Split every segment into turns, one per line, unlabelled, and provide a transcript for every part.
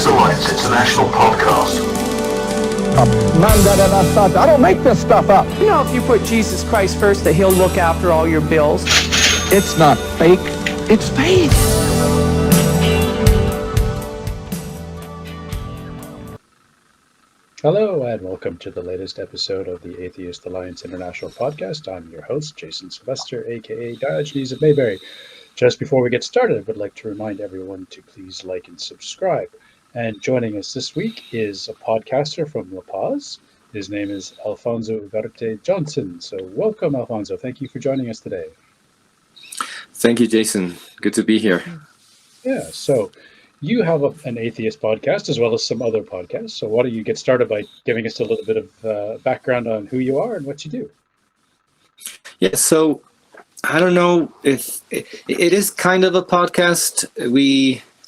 Atheist Alliance International Podcast.
I don't make this stuff up.
You know, if you put Jesus Christ first, that he'll look after all your bills.
It's not fake, it's faith.
Hello and welcome to the latest episode of the Atheist Alliance International Podcast. I'm your host, Jason Sylvester, aka Diogenes of Mayberry. Just before we get started, I would like to remind everyone to please like and subscribe. And joining us this week is a podcaster from La Paz. His name is Alfonso Ugarte Johnson. So welcome, Alfonso. Thank you for joining us today.
Thank you, Jason. Good to be here.
Yeah, so you have an atheist podcast as well as some other podcasts. So why don't you get started by giving us a little bit of background on who you are and what you do?
Yeah, so I don't know if it is kind of a podcast.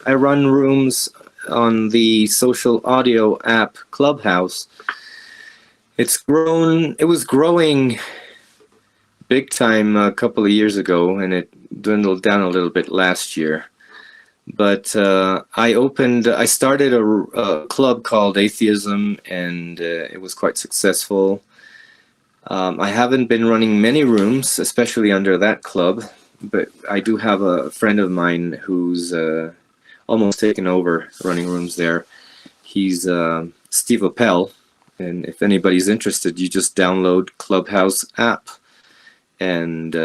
I run rooms on the social audio app Clubhouse. It was growing big time a couple of years ago, and it dwindled down a little bit last year. But I started a club called Atheism, and it was quite successful. I haven't been running many rooms, especially under that club, but I do have a friend of mine who's almost taken over running rooms there. He's Steve Appel, and if anybody's interested, you just download Clubhouse app and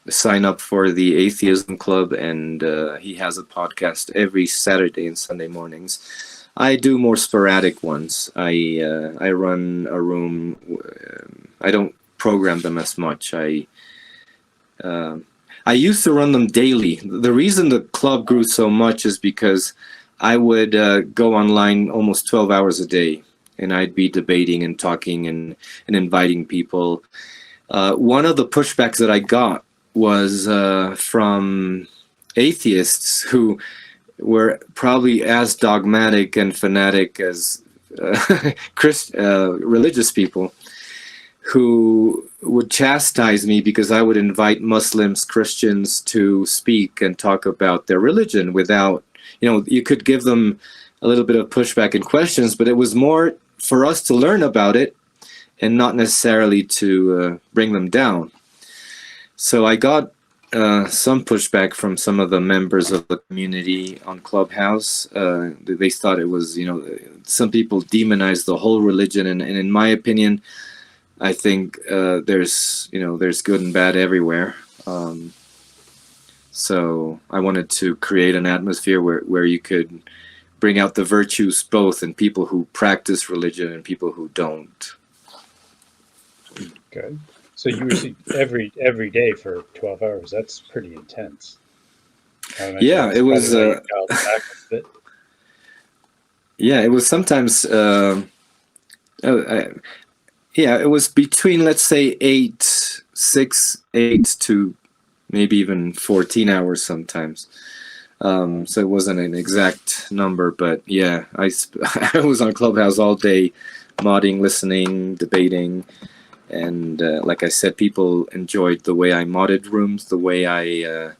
sign up for the Atheism Club, and he has a podcast every Saturday and Sunday mornings. I do more sporadic ones. I run a room. I don't program them as much. I used to run them daily. The reason the club grew so much is because I would go online almost 12 hours a day, and I'd be debating and talking and inviting people. One of the pushbacks that I got was from atheists who were probably as dogmatic and fanatic as religious people, who would chastise me because I would invite Muslims, Christians to speak and talk about their religion without, you could give them a little bit of pushback and questions, but it was more for us to learn about it and not necessarily to bring them down. So I got some pushback from some of the members of the community on Clubhouse. They thought it was, some people demonize the whole religion, and in my opinion, I think there's good and bad everywhere. So I wanted to create an atmosphere where you could bring out the virtues both in people who practice religion and people who don't.
Okay. So you receive every day for 12 hours. That's pretty intense.
Yeah, it was. Yeah, it was sometimes. It was between, let's say, 8 to maybe even 14 hours sometimes. So it wasn't an exact number, but yeah, I was on Clubhouse all day, modding, listening, debating. And like I said, people enjoyed the way I modded rooms, the way I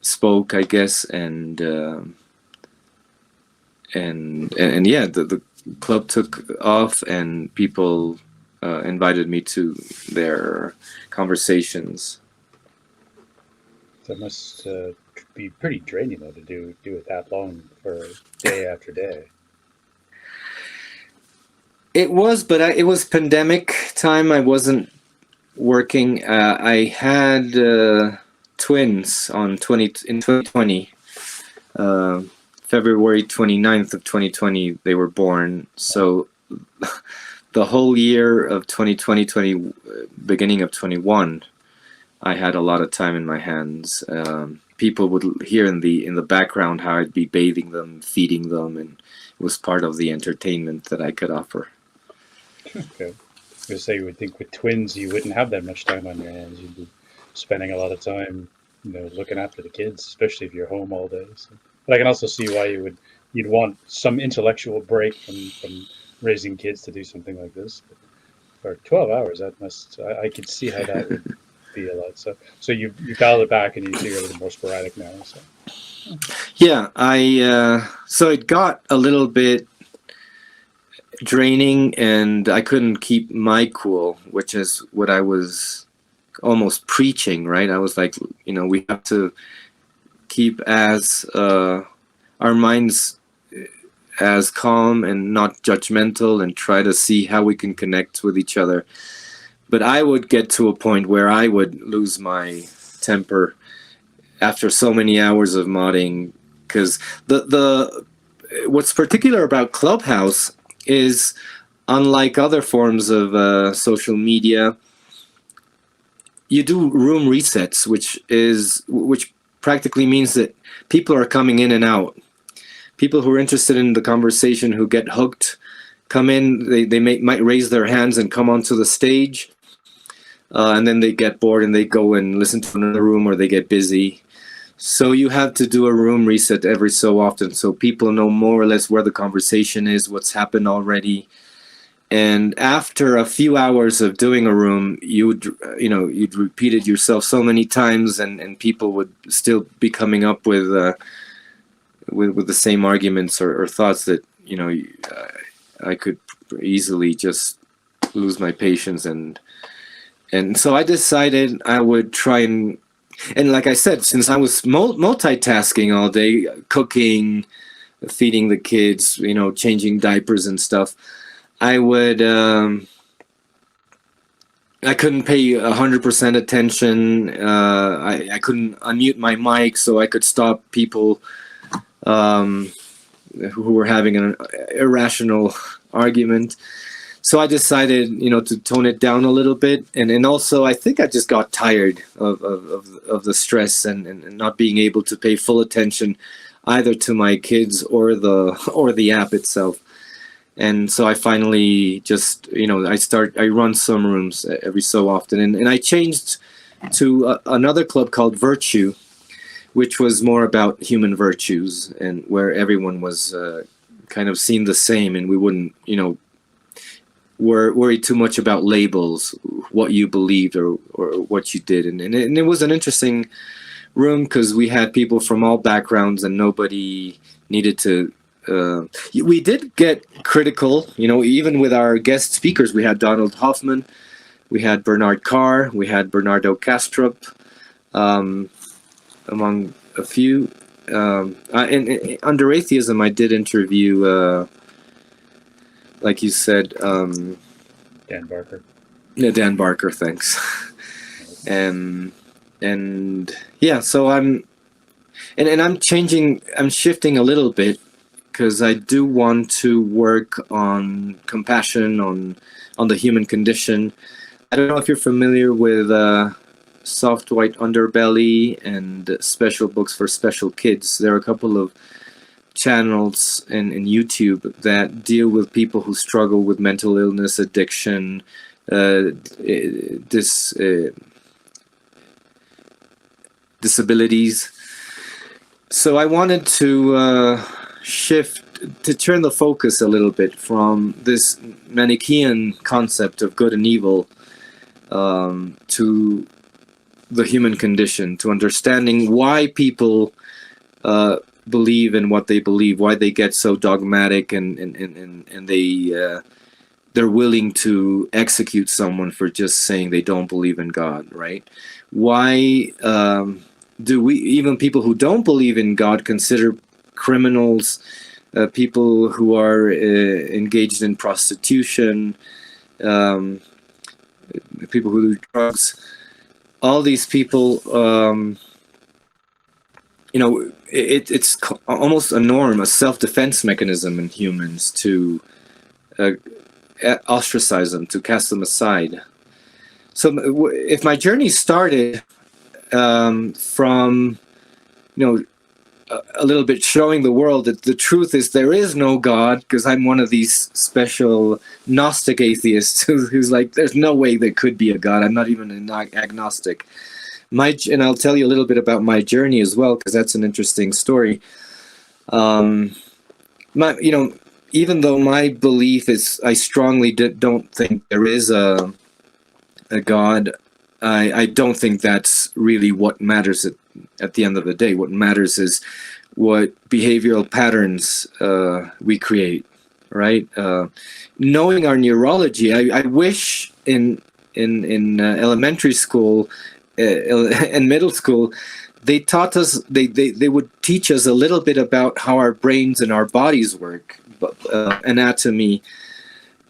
spoke, I guess, and yeah, the club took off, and people invited me to their conversations.
That must be pretty draining, though, to do it that long for day after day.
It was, but it was pandemic time. I wasn't working. I had twins in 2020. February 29th of 2020, they were born. So the whole year of 2020, beginning of 21, I had a lot of time in my hands. People would hear in the background how I'd be bathing them, feeding them, and it was part of the entertainment that I could offer.
Okay. I was going to say, you would think with twins you wouldn't have that much time on your hands. You'd be spending a lot of time, looking after the kids, especially if you're home all day. So. But I can also see why you'd want some intellectual break from raising kids to do something like this. But for 12 hours, I could see how that would be a lot. So you dialed it back and you're a little more sporadic now. So.
Yeah, so it got a little bit draining, and I couldn't keep my cool, which is what I was almost preaching, right? I was like, we have to keep our minds as calm and not judgmental, and try to see how we can connect with each other. But I would get to a point where I would lose my temper after so many hours of modding, because the what's particular about Clubhouse is, unlike other forms of social media, you do room resets, which practically means that people are coming in and out. People who are interested in the conversation, who get hooked, come in. They might raise their hands and come onto the stage, and then they get bored and they go and listen to another room, or they get busy. So you have to do a room reset every so often, so people know more or less where the conversation is, what's happened already. And after a few hours of doing a room, you'd repeat it yourself so many times, and people would still be coming up with the same arguments or thoughts that I could easily just lose my patience, and so I decided I would try and like I said, since I was multitasking all day, cooking, feeding the kids, changing diapers and stuff, I couldn't pay 100% attention. I couldn't unmute my mic so I could stop people who were having an irrational argument. So I decided, to tone it down a little bit, and also I think I just got tired of the stress and not being able to pay full attention either to my kids or the app itself. And so I finally just, I run some rooms every so often, and I changed to another club called Virtue, which was more about human virtues, and where everyone was kind of seen the same, and we wouldn't, worry too much about labels, what you believed or what you did. And it was an interesting room because we had people from all backgrounds, and nobody needed to. We did get critical, even with our guest speakers. We had Donald Hoffman, we had Bernard Carr, we had Bernardo Kastrup, among a few. And under Atheism, I did interview, like you said,
Dan Barker.
Yeah, Dan Barker, thanks. and yeah, so I'm shifting a little bit, because I do want to work on compassion, on the human condition. I don't know if you're familiar with Soft White Underbelly and Special Books for Special Kids. There are a couple of channels in YouTube that deal with people who struggle with mental illness, addiction, disabilities. So I wanted to turn the focus a little bit from this Manichaean concept of good and evil to the human condition, to understanding why people believe in what they believe, why they get so dogmatic, and they're willing to execute someone for just saying they don't believe in God, right? Why do we, even people who don't believe in God, consider criminals, people who are engaged in prostitution, people who do drugs, all these people, it's almost a norm, a self-defense mechanism in humans to ostracize them, to cast them aside. So if my journey started from, a little bit showing the world that the truth is there is no God, because I'm one of these special Gnostic atheists who's like, there's no way there could be a God. I'm not even an agnostic. And I'll tell you a little bit about my journey as well, because that's an interesting story. Even though my belief is, I strongly don't think there is a God. I don't think that's really what matters at the end of the day. What matters is what behavioral patterns we create, right? Knowing our neurology, I wish in elementary school and middle school, they taught us, they would teach us a little bit about how our brains and our bodies work, anatomy,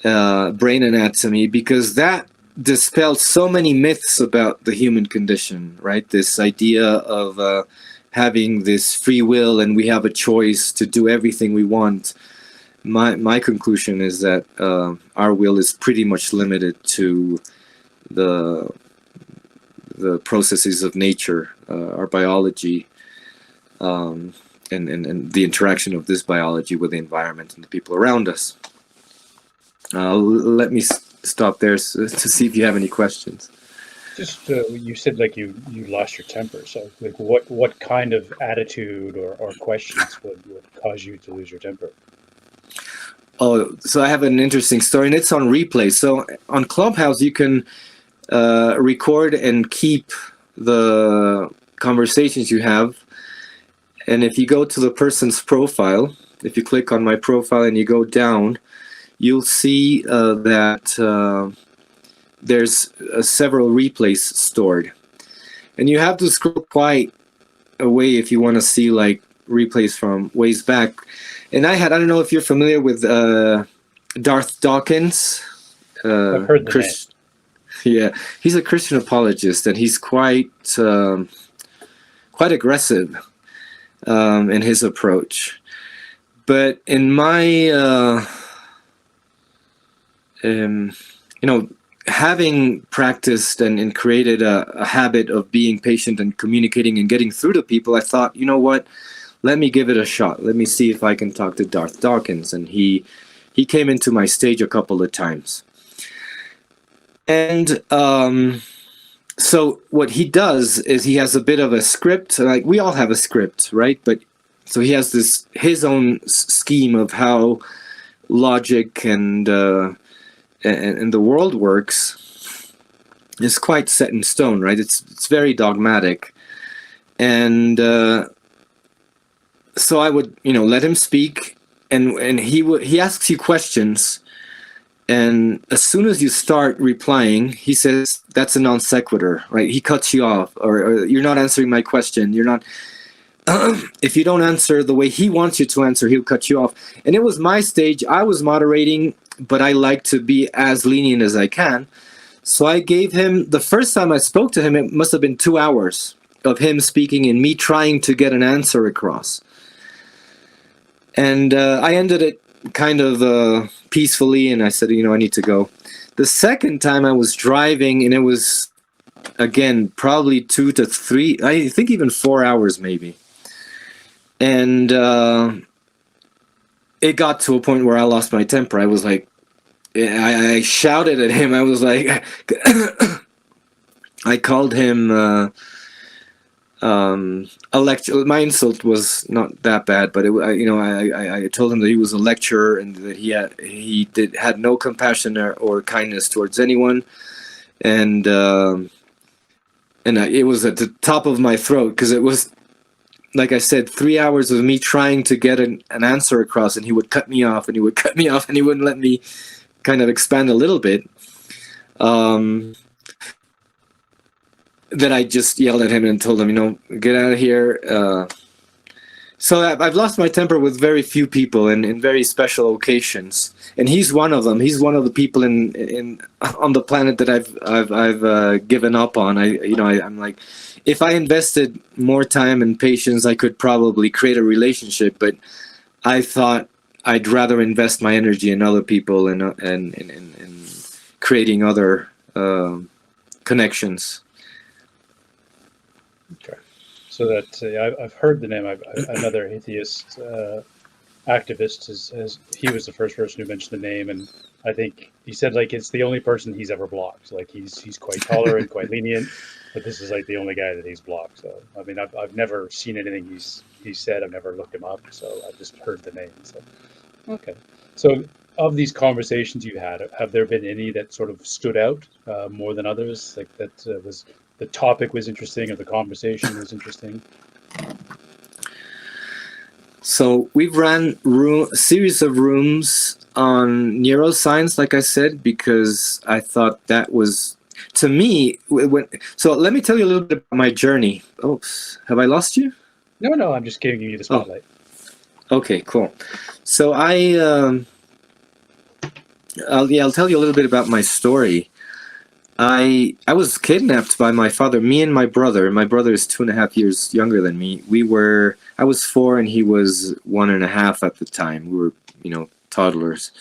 brain anatomy, because that dispelled so many myths about the human condition, right? This idea of having this free will and we have a choice to do everything we want. My conclusion is that our will is pretty much limited to the processes of nature, our biology, and the interaction of this biology with the environment and the people around us. Let me stop there to see if you have any questions.
Just you said like you lost your temper. So like what kind of attitude or questions would cause you to lose your temper?
Oh, so I have an interesting story, and it's on replay. So on Clubhouse, you can record and keep the conversations you have. And if you go to the person's profile, if you click on my profile and you go down, you'll see that there's several replays stored. And you have to scroll quite a way if you want to see like replays from ways back. And I don't know if you're familiar with Darth Dawkins.
I've heard the name.
Yeah, he's a Christian apologist, and he's quite aggressive in his approach. But in my, having practiced and created a habit of being patient and communicating and getting through to people, I thought, you know what? Let me give it a shot. Let me see if I can talk to Darth Dawkins. And he came into my stage a couple of times. And so what he does is he has a bit of a script. Like we all have a script, right? But so he has his own scheme of how logic and the world works is quite set in stone, right? It's very dogmatic. And so I would, let him speak, and he asks you questions. And as soon as you start replying, he says, that's a non sequitur, right? He cuts you off, or you're not answering my question. You're not, if you don't answer the way he wants you to answer, he'll cut you off. And it was my stage. I was moderating, but I like to be as lenient as I can. So I gave him, the first time I spoke to him, it must have been 2 hours of him speaking and me trying to get an answer across. And I ended it kind of peacefully, and I said, I need to go. The second time I was driving, and it was, again, probably 2 to 3, I think even 4 hours maybe. And it got to a point where I lost my temper. I was like, I shouted at him. I was like, I called him a lecture. My insult was not that bad, but I told him that he was a lecturer and that he had no compassion or kindness towards anyone, and it was at the top of my throat because it was, like I said, 3 hours of me trying to get an answer across, and he would cut me off, and he would cut me off, and he wouldn't let me kind of expand a little bit. That I just yelled at him and told him, get out of here. So I've lost my temper with very few people and in very special occasions, and he's one of them. He's one of the people on the planet that I've given up on. I'm like, if I invested more time and patience, I could probably create a relationship. But I thought I'd rather invest my energy in other people and creating other connections.
Okay, so that I've heard the name. Another atheist activist he was the first person who mentioned the name, and I think he said like it's the only person he's ever blocked. Like he's quite tolerant, quite lenient, but this is like the only guy that he's blocked. So I mean, I've never seen anything he's said. I've never looked him up, so I just heard the name. So okay, so of these conversations you had, have there been any that sort of stood out more than others? Like that was the topic was interesting or the conversation was interesting?
So we've ran a series of rooms on neuroscience, like I said, because I thought that was, to me, so let me tell you a little bit about my journey. Oops, have I lost you?
No, I'm just giving you the spotlight.
Okay, cool. So I'll tell you a little bit about my story. I was kidnapped by my father, me and my brother. My brother is 2.5 years younger than me. I was 4 and he was 1.5 at the time. We were, toddlers.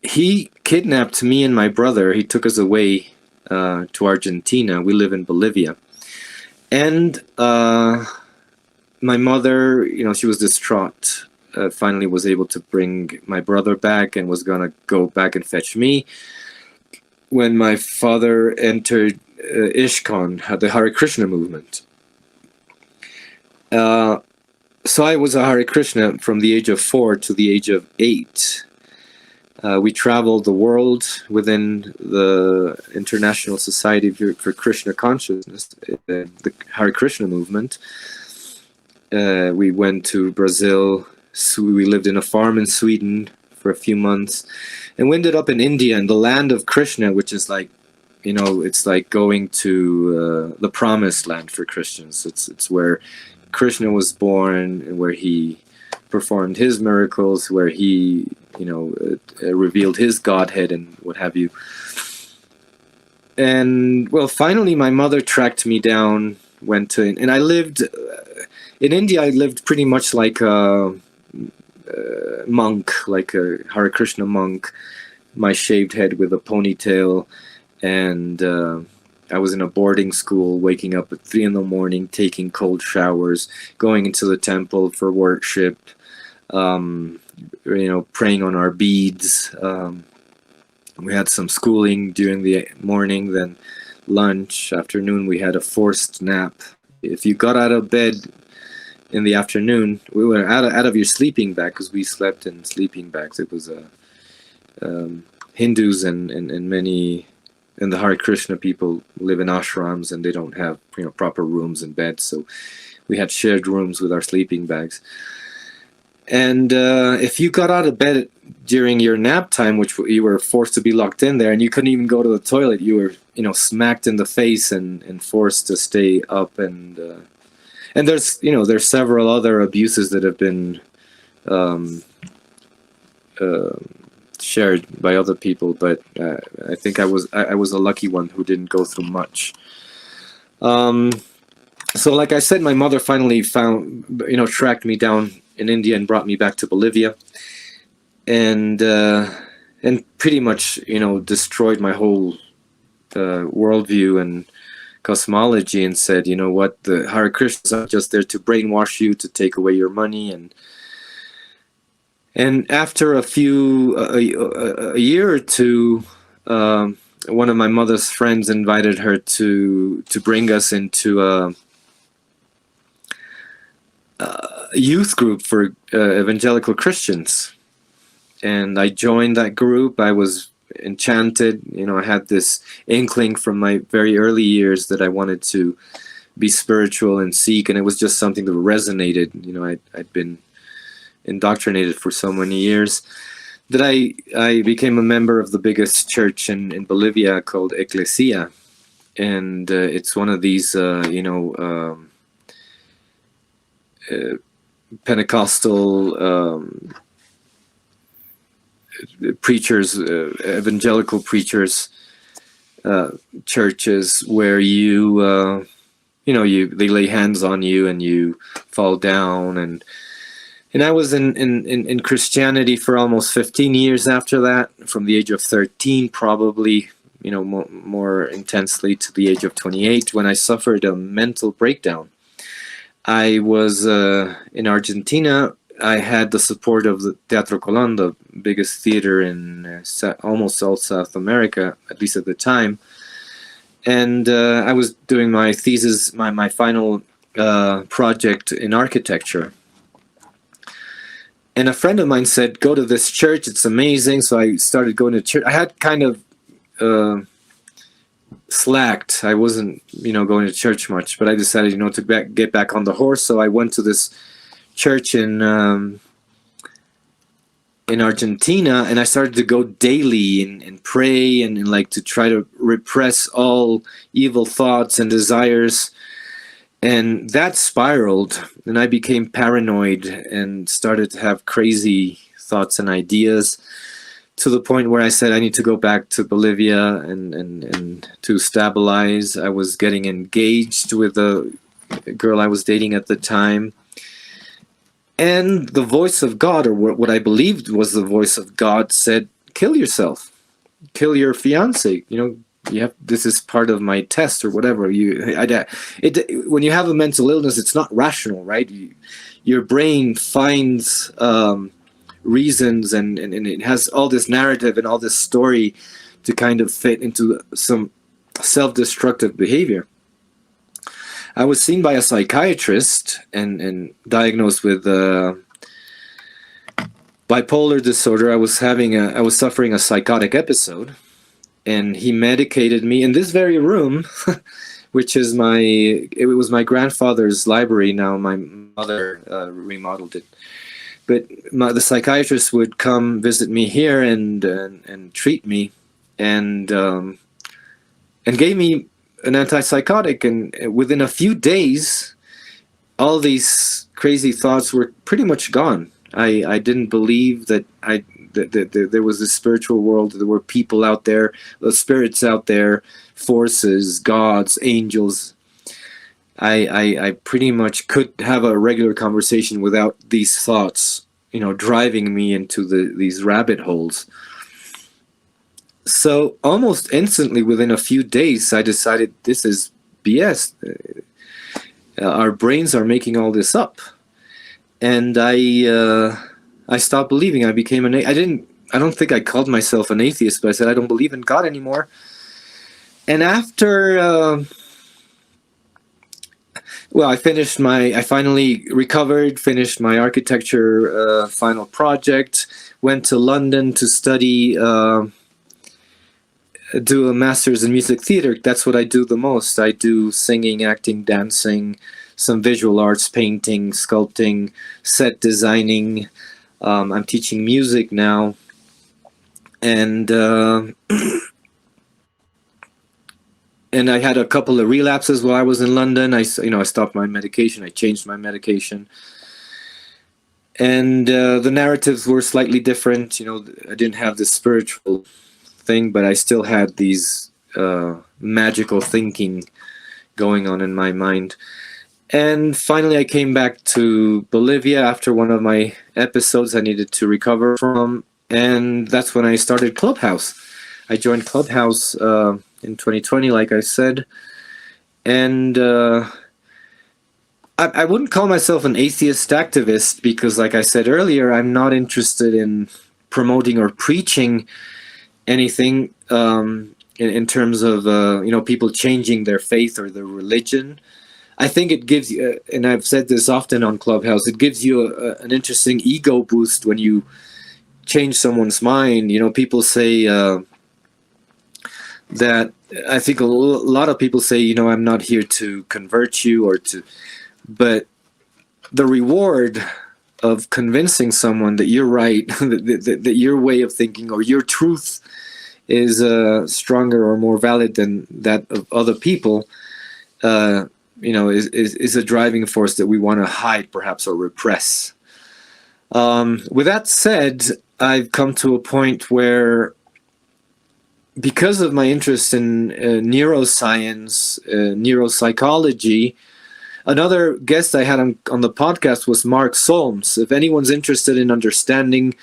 He kidnapped me and my brother. He took us away to Argentina. We live in Bolivia. And my mother, she was distraught. Finally was able to bring my brother back and was going to go back and fetch me. When my father entered ISKCON, the Hare Krishna movement. So I was a Hare Krishna from the age of 4 to the age of 8. We traveled the world within the International Society for Krishna Consciousness, the Hare Krishna movement. We went to Brazil. So we lived in a farm in Sweden for a few months. And we ended up in India, in the land of Krishna, which is like, it's like going to the promised land for Christians. It's where Krishna was born and where he performed his miracles, where he, revealed his Godhead and what have you. And, well, finally my mother tracked me down, and I lived, in India I lived pretty much like a monk, like a Hare Krishna monk, my shaved head with a ponytail, and I was in a boarding school, waking up at 3 a.m, taking cold showers, going into the temple for worship, praying on our beads. We had some schooling during the morning, then lunch, afternoon we had a forced nap. If you got out of bed in the afternoon, we were out of your sleeping bag, because we slept in sleeping bags. It was Hindus and many, and the Hare Krishna people live in ashrams, and they don't have proper rooms and beds, so we had shared rooms with our sleeping bags. And if you got out of bed during your nap time, which you were forced to be locked in there, and you couldn't even go to the toilet, you were smacked in the face and forced to stay up. And there's several other abuses that have been shared by other people, but I think I was a lucky one who didn't go through much. So like I said, my mother finally tracked me down in India and brought me back to Bolivia, and pretty much destroyed my whole worldview and cosmology, and said, what, the Hare Krishnas are just there to brainwash you, to take away your money. And after a year or two, one of my mother's friends invited her to bring us into a youth group for evangelical Christians. And I joined that group. I was enchanted. I had this inkling from my very early years that I wanted to be spiritual and seek, and it was just something that resonated. I'd been indoctrinated for so many years that I became a member of the biggest church in Bolivia called Ecclesia, and it's one of these Pentecostal preachers, evangelical preachers, churches where they lay hands on you and you fall down. And I was in Christianity for almost 15 years after that, from the age of 13 probably, more intensely, to the age of 28, when I suffered a mental breakdown. I was in Argentina. I had the support of the Teatro Colón, the biggest theater in almost all South America, at least at the time. And I was doing my thesis, my final project in architecture. And a friend of mine said, go to this church, it's amazing. So I started going to church. I had kind of slacked. I wasn't, going to church much, but I decided, to get back on the horse. So I went to this church in Argentina, and I started to go daily and pray and like to try to repress all evil thoughts and desires. And that spiraled, and I became paranoid and started to have crazy thoughts and ideas, to the point where I said I need to go back to Bolivia and to stabilize. I was getting engaged with a girl I was dating at the time. And the voice of God, or what I believed was the voice of God, said, kill yourself. Kill your fiance. This is part of my test or whatever. When you have a mental illness, it's not rational, right? Your brain finds reasons and it has all this narrative and all this story to kind of fit into some self-destructive behavior. I was seen by a psychiatrist and diagnosed with bipolar disorder. I was suffering a psychotic episode, and he medicated me in this very room, which is it was my grandfather's library. Now my mother remodeled it. But the psychiatrist would come visit me here and treat me, and gave me an antipsychotic. And within a few days, all these crazy thoughts were pretty much gone. I didn't believe that there was a spiritual world. There were people out there, spirits out there, forces, gods, angels. I pretty much could have a regular conversation without these thoughts, driving me into these rabbit holes. So almost instantly, within a few days, I decided this is BS. Our brains are making all this up, and I stopped believing. I became I don't think I called myself an atheist, but I said I don't believe in God anymore. And after. Well, I finally recovered, finished my architecture final project, went to London to study, do a master's in music theater. That's what I do the most. I do singing, acting, dancing, some visual arts, painting, sculpting, set designing. I'm teaching music now. And and I had a couple of relapses while I was in London. I stopped my medication. I changed my medication. And the narratives were slightly different. I didn't have this spiritual thing, but I still had these magical thinking going on in my mind. And finally, I came back to Bolivia after one of my episodes I needed to recover from. And that's when I started Clubhouse. I joined Clubhouse in 2020, like I said. And I wouldn't call myself an atheist activist because, like I said earlier, I'm not interested in promoting or preaching anything in terms of people changing their faith or their religion. I think it gives you, and I've said this often on Clubhouse, it gives you an interesting ego boost when you change someone's mind. People say that, I think a lot of people say, I'm not here to convert you but the reward of convincing someone that you're right, that your way of thinking or your truth is stronger or more valid than that of other people, is a driving force that we want to hide, perhaps, or repress. With that said, I've come to a point where, because of my interest in neuroscience, neuropsychology, another guest I had on the podcast was Mark Solms. If anyone's interested in understanding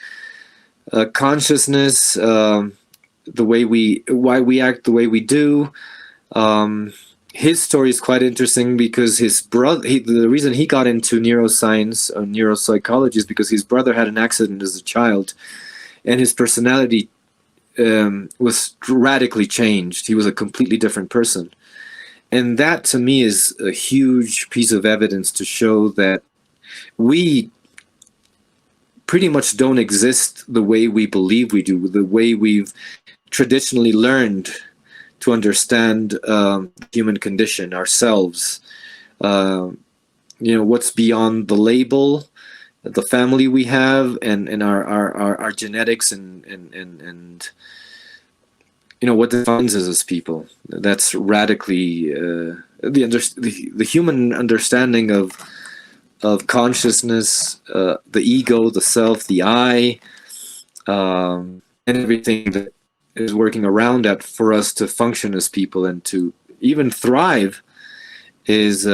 consciousness, why we act the way we do, his story is quite interesting because his brother, the reason he got into neuroscience or neuropsychology is because his brother had an accident as a child, and his personality was radically changed. He was a completely different person. And that, to me, is a huge piece of evidence to show that we pretty much don't exist the way we believe we do, the way we've traditionally learned to understand the human condition, ourselves. What's beyond the label, the family we have, and our genetics, and what defines us as people. That's radically the human understanding of consciousness, the ego, the self, the I, and everything that is working around that for us to function as people and to even thrive is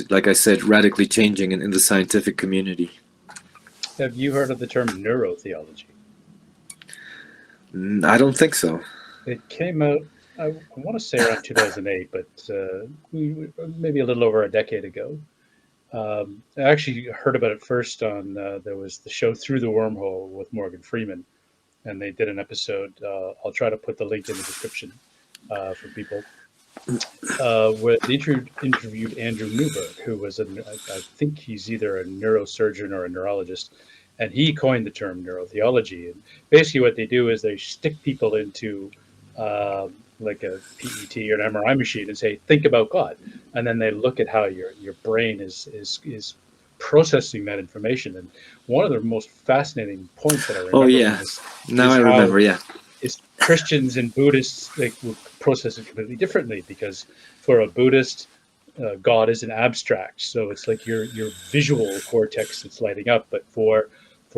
like I said, radically changing in the scientific community.
Have you heard of the term neurotheology?
I don't think so.
It came out, I want to say around 2008, but maybe a little over a decade ago. I actually heard about it first on, there was the show Through the Wormhole with Morgan Freeman, and they did an episode. I'll try to put the link in the description for people. Where they interviewed Andrew Newberg, who was I think he's either a neurosurgeon or a neurologist, and he coined the term neurotheology. And basically what they do is they stick people into like a PET or an MRI machine and say, think about God. And then they look at how your brain is processing that information. And one of the most fascinating points that I remember is Christians and Buddhists will process it completely differently, because for a Buddhist, God is an abstract, so it's like your visual cortex that's lighting up. But for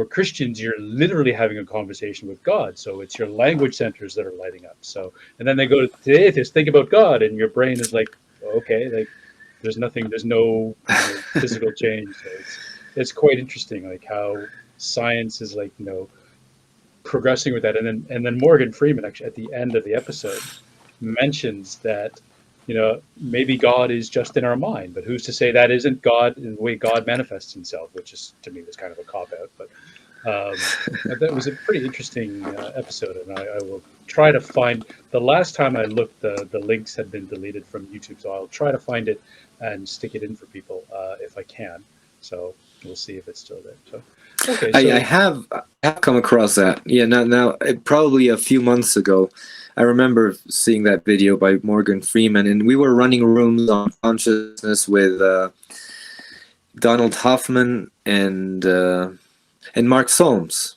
Christians, you're literally having a conversation with God, so it's your language centers that are lighting up. So, and then they go to the atheist, think about God, and your brain is like, okay, like there's no physical change. So it's quite interesting, like how science is like progressing with that. And then Morgan Freeman actually at the end of the episode mentions that maybe God is just in our mind, but who's to say that isn't God in the way God manifests himself, which is, to me, was kind of a cop-out. But that was a pretty interesting episode, and I will try to find, the last time I looked, the links had been deleted from YouTube, so I'll try to find it and stick it in for people if I can. So we'll see if it's still there. So okay, so
I have come across that. Yeah, now probably a few months ago, I remember seeing that video by Morgan Freeman, and we were running rooms on consciousness with Donald Hoffman and Mark Solms.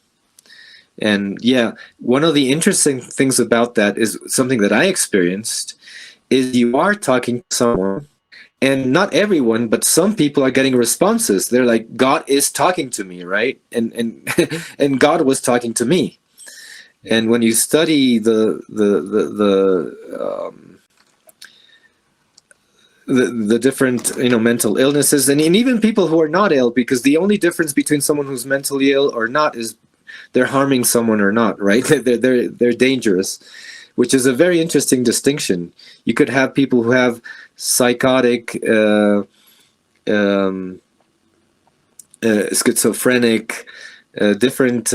And yeah, one of the interesting things about that is something that I experienced is you are talking to someone, and not everyone, but some people are getting responses. They're like, God is talking to me, right? And and God was talking to me. And when you study the different mental illnesses, and even people who are not ill, because the only difference between someone who's mentally ill or not is they're harming someone or not, right? They're dangerous, which is a very interesting distinction. You could have people who have psychotic, schizophrenic, different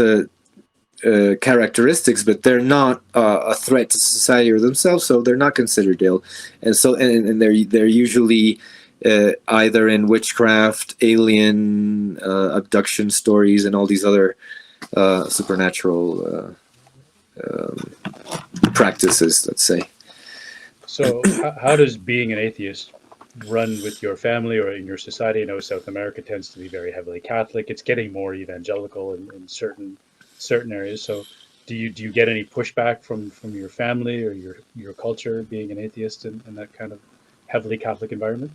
characteristics, but they're not a threat to society or themselves, so they're not considered ill. And so, and they're usually either in witchcraft, alien abduction stories, and all these other supernatural practices, let's say.
So how does being an atheist run with your family or in your society? I know South America tends to be very heavily Catholic. It's getting more evangelical in certain areas. So do you get any pushback from your family or your culture being an atheist in that kind of heavily Catholic environment?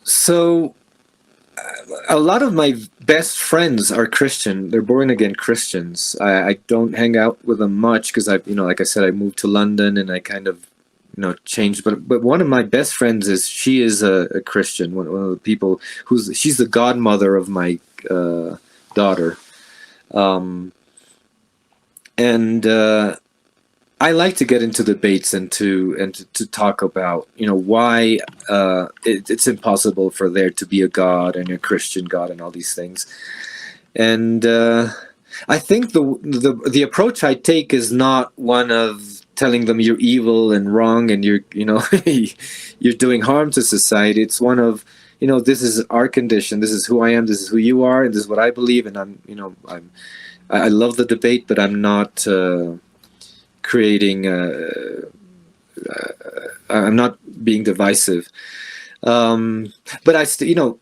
So a lot of my best friends are Christian. They're born again Christians. I don't hang out with them much because like I said, I moved to London and I kind of changed. But one of my best friends she is a Christian. One of the people she's the godmother of my daughter, and I like to get into debates and to talk about why it's impossible for there to be a God and a Christian God and all these things. And I think the approach I take is not one of telling them you're evil and wrong and you're doing harm to society. It's one of this is our condition. This is who I am. This is who you are, and this is what I believe. And
I love the debate, but I'm not creating. I'm not being divisive. But I still,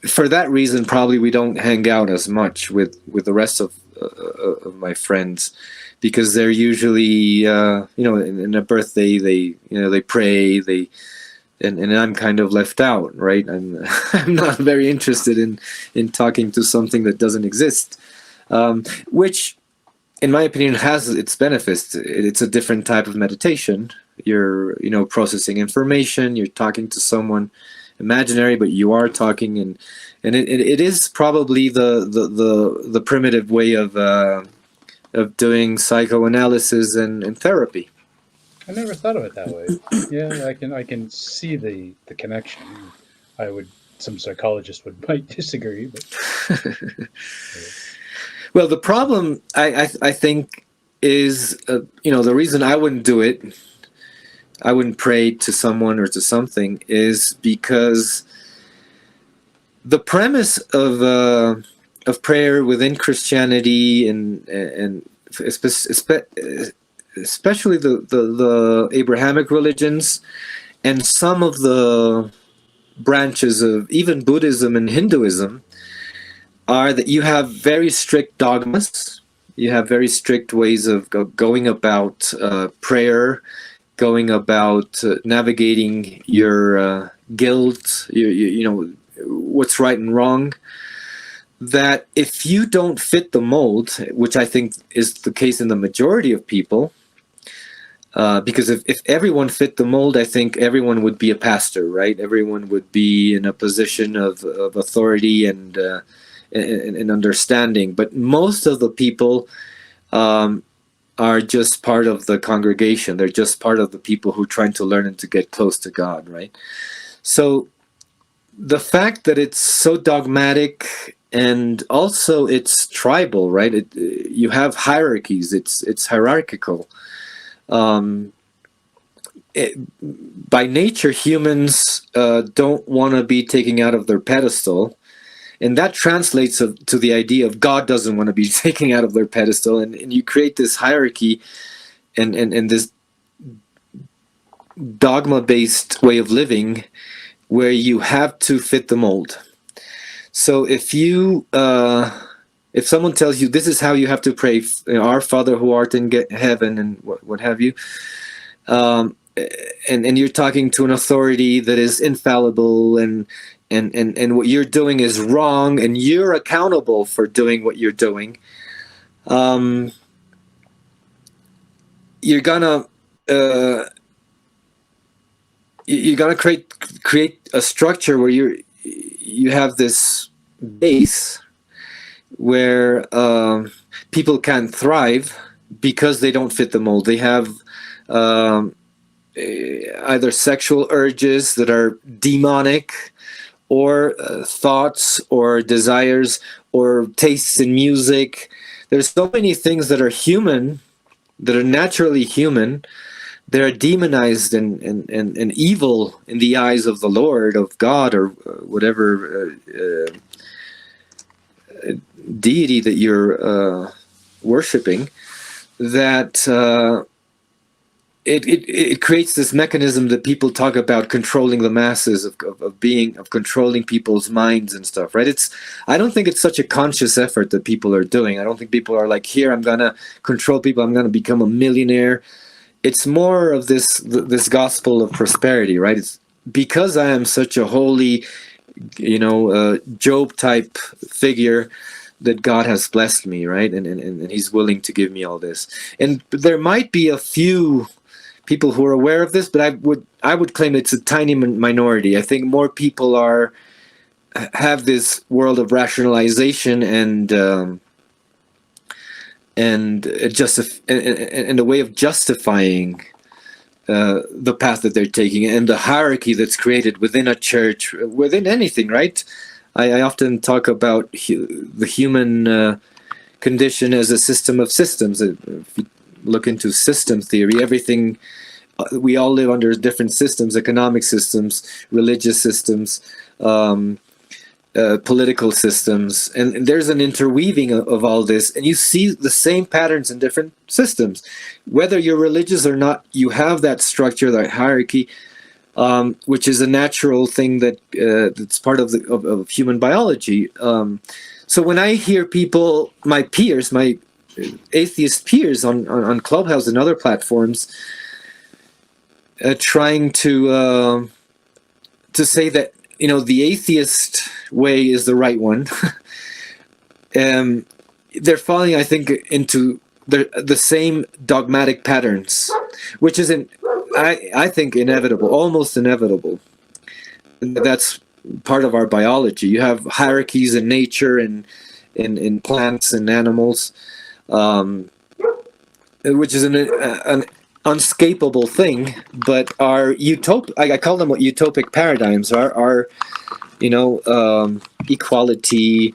for that reason, probably we don't hang out as much with the rest of my friends, because they're usually, in a birthday, they pray, and I'm kind of left out, right? I'm not very interested in talking to something that doesn't exist, which, in my opinion, has its benefits. It's a different type of meditation. You're, processing information. You're talking to someone imaginary, but you are talking, and it is probably the primitive way of doing psychoanalysis and therapy.
I never thought of it that way. Yeah, I can see the connection. Some psychologists might disagree, but
well, the problem I think is the reason I wouldn't do it, I wouldn't pray to someone or to something, is because the premise of prayer within Christianity and especially the Abrahamic religions and some of the branches of even Buddhism and Hinduism are that you have very strict dogmas. You have very strict ways of going about prayer, going about navigating your guilt, what's right and wrong. That if you don't fit the mold, which I think is the case in the majority of people, because if everyone fit the mold, I think everyone would be a pastor, right? Everyone would be in a position of authority and understanding. But most of the people are just part of the congregation. They're just part of the people who are trying to learn and to get close to God, right? So the fact that it's so dogmatic and also it's tribal, right? You have hierarchies. It's hierarchical. By nature, humans don't want to be taken out of their pedestal, and that translates to the idea of God doesn't want to be taken out of their pedestal, and you create this hierarchy and this dogma-based way of living where you have to fit the mold. So if someone tells you this is how you have to pray, Our Father who art in heaven, and what have you, and you're talking to an authority that is infallible, and what you're doing is wrong, and you're accountable for doing what you're doing, you're gonna create a structure where you have this base where people can't thrive because they don't fit the mold. They have either sexual urges that are demonic, or thoughts or desires or tastes in music. There's so many things that are human, that are naturally human, that are demonized and evil in the eyes of the Lord, of God, or whatever deity that you're worshiping, that it creates this mechanism that people talk about, controlling the masses, of controlling people's minds and stuff, right? I don't think it's such a conscious effort that people are doing. I don't think people are like, here, I'm gonna control people, I'm gonna become a millionaire. It's more of this gospel of prosperity, right? It's because I am such a holy, Job type figure, that God has blessed me, right? And he's willing to give me all this. And there might be a few people who are aware of this, but I would claim it's a tiny minority. I think more people have this world of rationalization and a way of justifying the path that they're taking, and the hierarchy that's created within a church, within anything, right? I often talk about the human condition as a system of systems. If you look into system theory, everything, we all live under different systems, economic systems, religious systems, political systems, and there's an interweaving of all this, and you see the same patterns in different systems. Whether you're religious or not, you have that structure, that hierarchy, which is a natural thing that's part of human biology. So when I hear people, my peers, my atheist peers on Clubhouse and other platforms, trying to say that the atheist way is the right one, they're falling, I think, into the same dogmatic patterns, which is, I think, inevitable, almost inevitable. That's part of our biology. You have hierarchies in nature and in plants and animals, which is an unscapable thing, but our I call them utopic paradigms, are equality,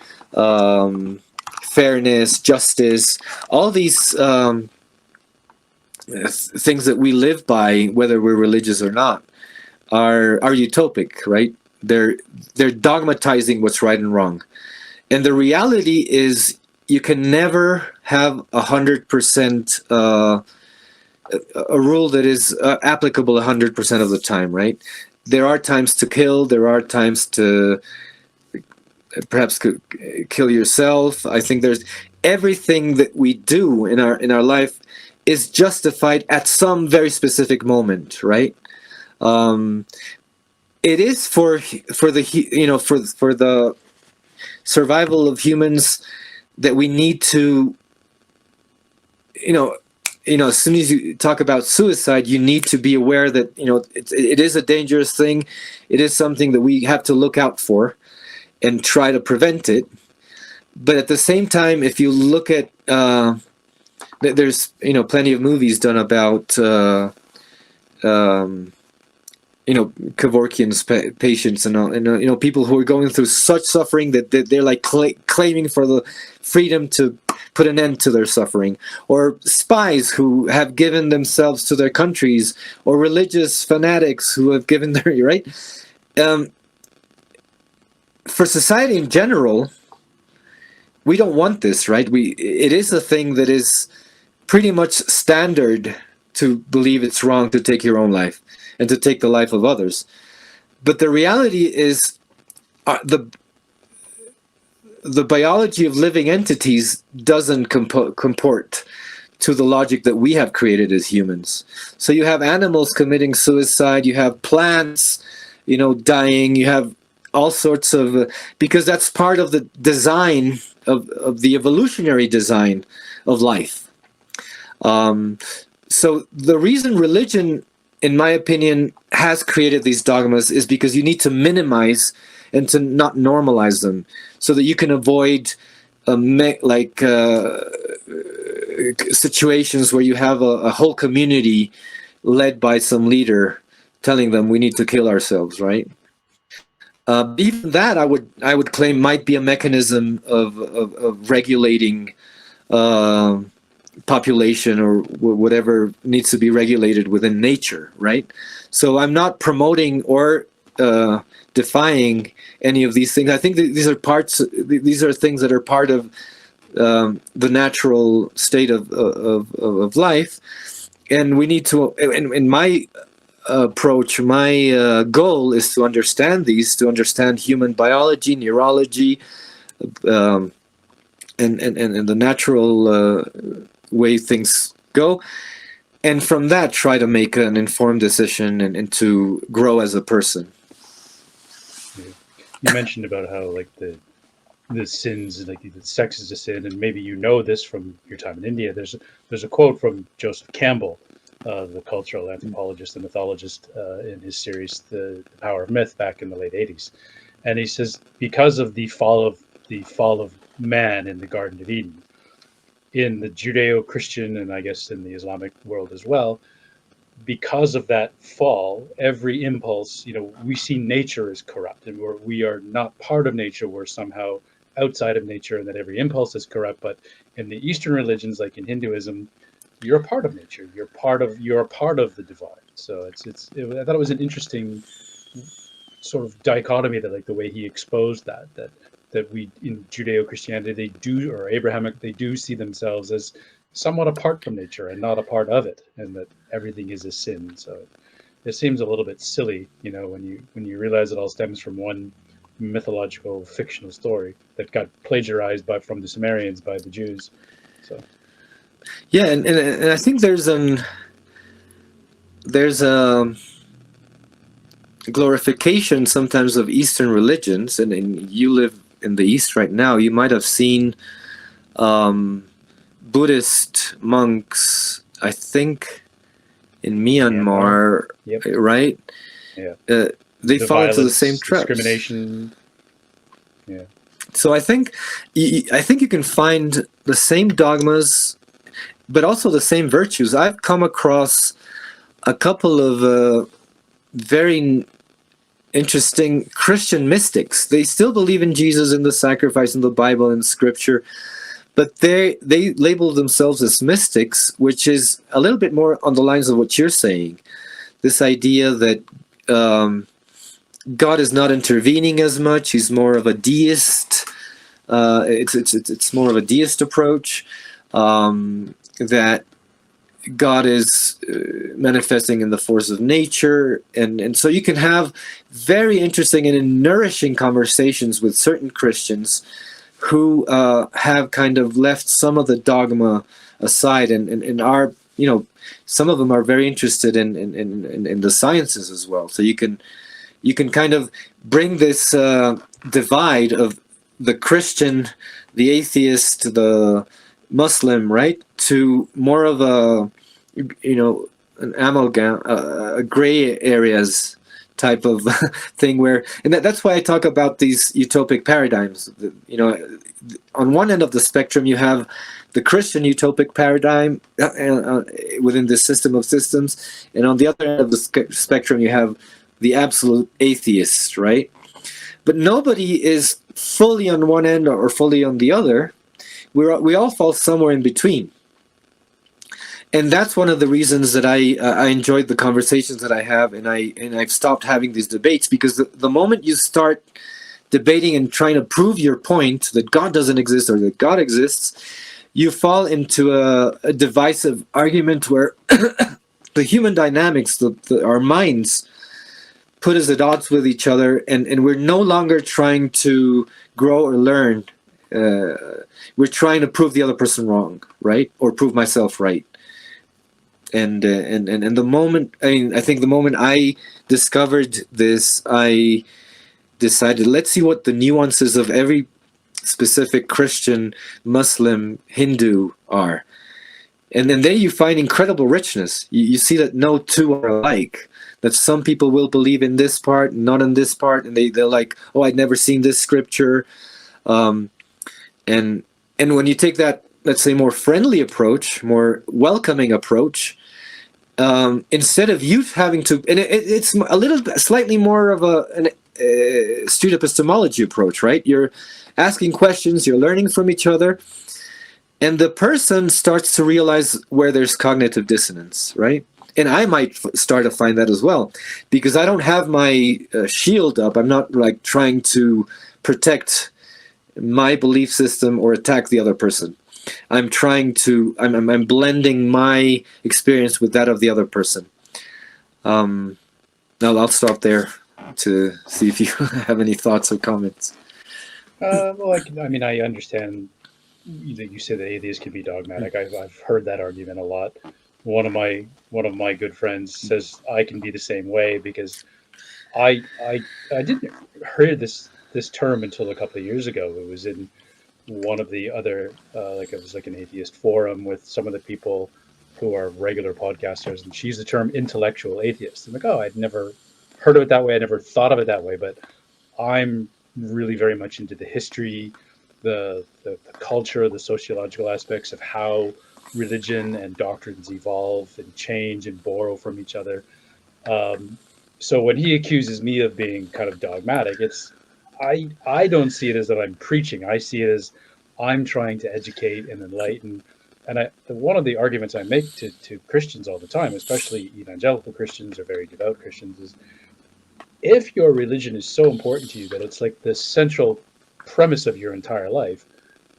fairness, justice, all these things that we live by, whether we're religious or not, are utopic, right? They're dogmatizing what's right and wrong, and the reality is you can never have 100%. A rule that is applicable 100% of the time, right? There are times to kill. There are times to perhaps kill yourself. I think there's everything that we do in our life is justified at some very specific moment, right? It is for the survival of humans that we need to, as soon as you talk about suicide, you need to be aware that, it is a dangerous thing. It is something that we have to look out for and try to prevent it. But at the same time, if you look at, there's, plenty of movies done about, Kevorkian's patients and people who are going through such suffering that they're like claiming for the freedom to put an end to their suffering, or spies who have given themselves to their countries, or religious fanatics who have given their right. For society in general, we don't want this, right? It is a thing that is pretty much standard to believe it's wrong to take your own life and to take the life of others. But the reality is the biology of living entities doesn't comport to the logic that we have created as humans. So you have animals committing suicide, you have plants, dying, you have all sorts of, because that's part of the design of the evolutionary design of life. So the reason religion, in my opinion, has created these dogmas is because you need to minimize and to not normalize them, so that you can avoid situations where you have a whole community led by some leader telling them we need to kill ourselves, right? Even that, I would claim, might be a mechanism of regulating population or whatever needs to be regulated within nature, right? So I'm not promoting or defying any of these things. I think these are things that are part of the natural state of life, and we need to. In my approach, my goal is to understand human biology, neurology, and the natural way things go, and from that try to make an informed decision and to grow as a person.
You mentioned about how the sins, the sex is a sin, and maybe this from your time in India. There's a quote from Joseph Campbell, the cultural anthropologist and mythologist, in his series The Power of Myth back in the late 80s, and he says, because of the fall of man in the Garden of Eden, in the Judeo-Christian and I guess in the Islamic world as well, because of that fall, every impulse, we see nature as corrupt, and we are not part of nature. We're somehow outside of nature, and that every impulse is corrupt. But in the Eastern religions, like in Hinduism, you're a part of nature. You're a part of the divine. So I thought it was an interesting sort of dichotomy, that like the way he exposed that we in Judeo-Christianity they do, or Abrahamic, they do see themselves as somewhat apart from nature and not a part of it, and that everything is a sin. So it seems a little bit silly, when you realize it all stems from one mythological fictional story that got plagiarized from the Sumerians by the Jews. So
yeah, and I think there's a glorification sometimes of Eastern religions, and you live in the East right now. You might have seen Buddhist monks, I think, in Myanmar,
Yep.
right?
Yeah.
They fall into the same traps.
Discrimination. Yeah.
So I think you can find the same dogmas, but also the same virtues. I've come across a couple of very interesting Christian mystics. They still believe in Jesus and the sacrifice in the Bible and Scripture, but they label themselves as mystics, which is a little bit more on the lines of what you're saying. This idea that God is not intervening as much; He's more of a deist. It's more of a deist approach. That God is manifesting in the force of nature, and so you can have very interesting and nourishing conversations with certain Christians who have kind of left some of the dogma aside, and are, some of them are very interested in the sciences as well. So you can kind of bring this divide of the Christian, the atheist, the Muslim, right, to more of an amalgam, a gray areas type of thing, where, and that's why I talk about these utopic paradigms. On one end of the spectrum, you have the Christian utopic paradigm within this system of systems, and on the other end of the spectrum, you have the absolute atheist, right? But nobody is fully on one end or fully on the other. We all fall somewhere in between. And that's one of the reasons that I enjoyed the conversations that I have, and I've stopped having these debates, because the moment you start debating and trying to prove your point that God doesn't exist or that God exists, you fall into a divisive argument where the human dynamics, our minds, put us at odds with each other, and we're no longer trying to grow or learn. We're trying to prove the other person wrong, right? Or prove myself right. And the moment, I think the moment I discovered this, I decided, let's see what the nuances of every specific Christian, Muslim, Hindu are. And then there you find incredible richness. You see that no two are alike, that some people will believe in this part, not in this part, and they're like, oh, I'd never seen this scripture. And when you take that, let's say, more friendly approach, more welcoming approach, instead of you having to, and it's a little slightly more of an astute epistemology approach, right? You're asking questions, you're learning from each other, and the person starts to realize where there's cognitive dissonance, right? And I might start to find that as well, because I don't have my shield up. I'm not like trying to protect my belief system or attack the other person. I'm blending my experience with that of the other person. Now I'll stop there to see if you have any thoughts or comments.
Well, I understand that you say that atheists can be dogmatic. I've heard that argument a lot. One of my good friends says I can be the same way, because I didn't hear this term until a couple of years ago. It was in one of the other, it was like an atheist forum with some of the people who are regular podcasters, and she used the term intellectual atheist. I'm like, oh, I'd never heard of it that way. I never thought of it that way, but I'm really very much into the history, the culture, the sociological aspects of how religion and doctrines evolve and change and borrow from each other. So when he accuses me of being kind of dogmatic, I don't see it as that I'm preaching. I see it as I'm trying to educate and enlighten. And one of the arguments I make to Christians all the time, especially evangelical Christians or very devout Christians, is if your religion is so important to you that it's like the central premise of your entire life,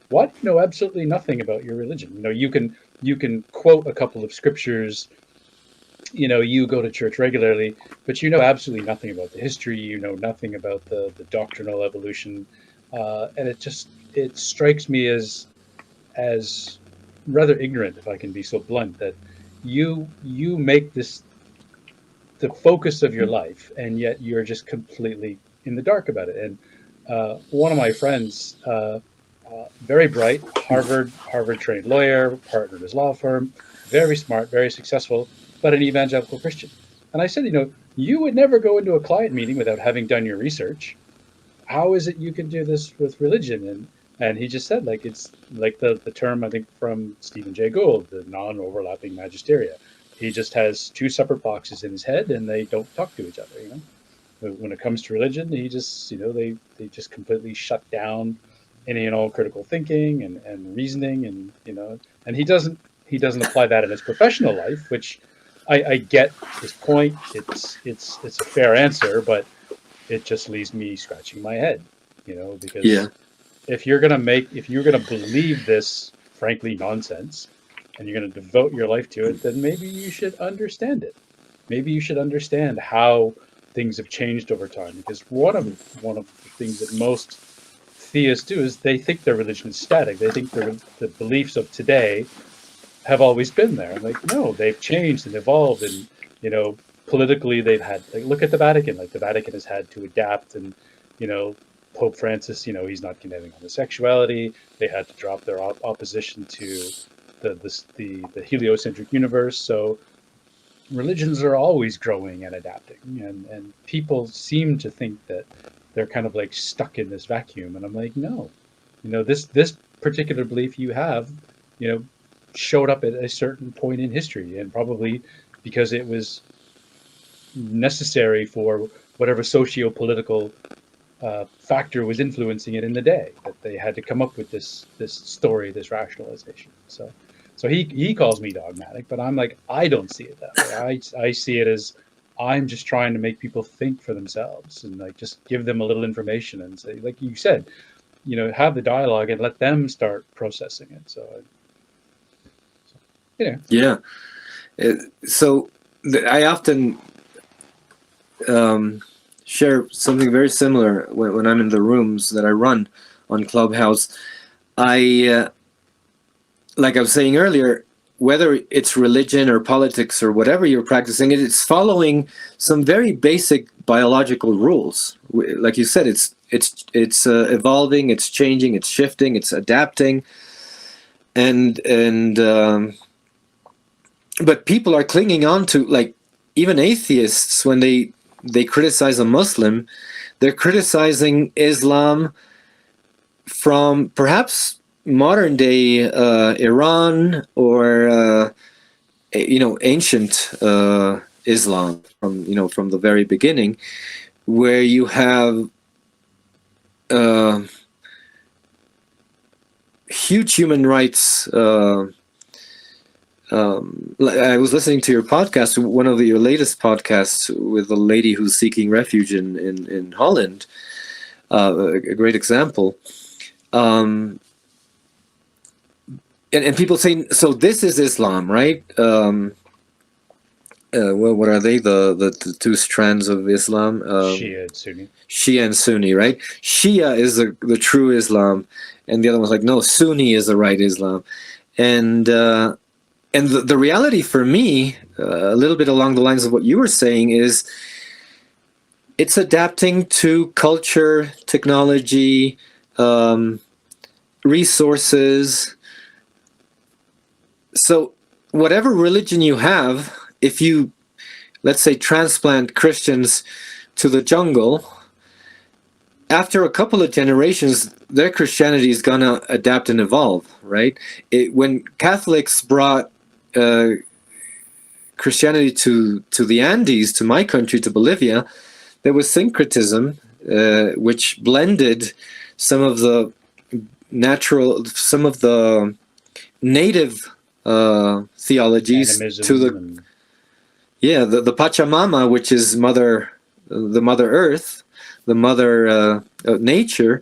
why do you know absolutely nothing about your religion? You can quote a couple of scriptures, you go to church regularly, but you know absolutely nothing about the history, you know nothing about the doctrinal evolution, and it strikes me as rather ignorant, if I can be so blunt, that you make this the focus of your life, and yet you're just completely in the dark about it. And one of my friends, very bright, Harvard trained lawyer, partnered his law firm, very smart, very successful, but an evangelical Christian. And I said, you would never go into a client meeting without having done your research. How is it you can do this with religion? And he just said, it's like the term, I think, from Stephen Jay Gould, the non-overlapping magisteria. He just has two separate boxes in his head, and they don't talk to each other. When it comes to religion, he just, they just completely shut down any and all critical thinking and reasoning, and he doesn't apply that in his professional life, which I get his point. It's a fair answer, but it just leaves me scratching my head, because if you're gonna believe this frankly nonsense, and you're going to devote your life to it, then maybe you should understand it. Maybe you should understand how things have changed over time. Because one of the things that most theists do is they think their religion is static. They think the beliefs of today have always been there. No, they've changed and evolved. And politically, they've had. Look at the Vatican. The Vatican has had to adapt, and Pope Francis, he's not condemning homosexuality. They had to drop their opposition to the heliocentric universe. So religions are always growing and adapting, and people seem to think that they're kind of stuck in this vacuum, and I'm no, this particular belief you have, showed up at a certain point in history, and probably because it was necessary for whatever socio-political factor was influencing it in the day, that they had to come up with this story, this rationalization. So he calls me dogmatic, but I'm I don't see it that way. I see it as I'm just trying to make people think for themselves, and just give them a little information and say, like you said, have the dialogue and let them start processing it.
Yeah. So I often share something very similar when I'm in the rooms that I run on Clubhouse. Like I was saying earlier, whether it's religion or politics or whatever you're practicing, it's following some very basic biological rules. Like you said, it's evolving, it's changing, it's shifting, it's adapting, but people are clinging on to, even atheists, when they criticize a Muslim, they're criticizing Islam from perhaps modern day Iran or ancient Islam from the very beginning, where you have huge human rights. I was listening to your podcast, one of your latest podcasts, with a lady who's seeking refuge in Holland. A great example. And people saying, so this is Islam, right? Well, what are they? The two strands of Islam?
Shia and Sunni.
Shia and Sunni, right? Shia is the true Islam, and the other one's no, Sunni is the right Islam. And the reality for me, a little bit along the lines of what you were saying, is it's adapting to culture, technology, resources. So whatever religion you have, if you, let's say, transplant Christians to the jungle, after a couple of generations, their Christianity is going to adapt and evolve, right? When Catholics brought Christianity to the Andes, to my country, to Bolivia, there was syncretism, which blended some of the native theologies to the Pachamama, which is Mother the Mother Earth, the Mother Nature,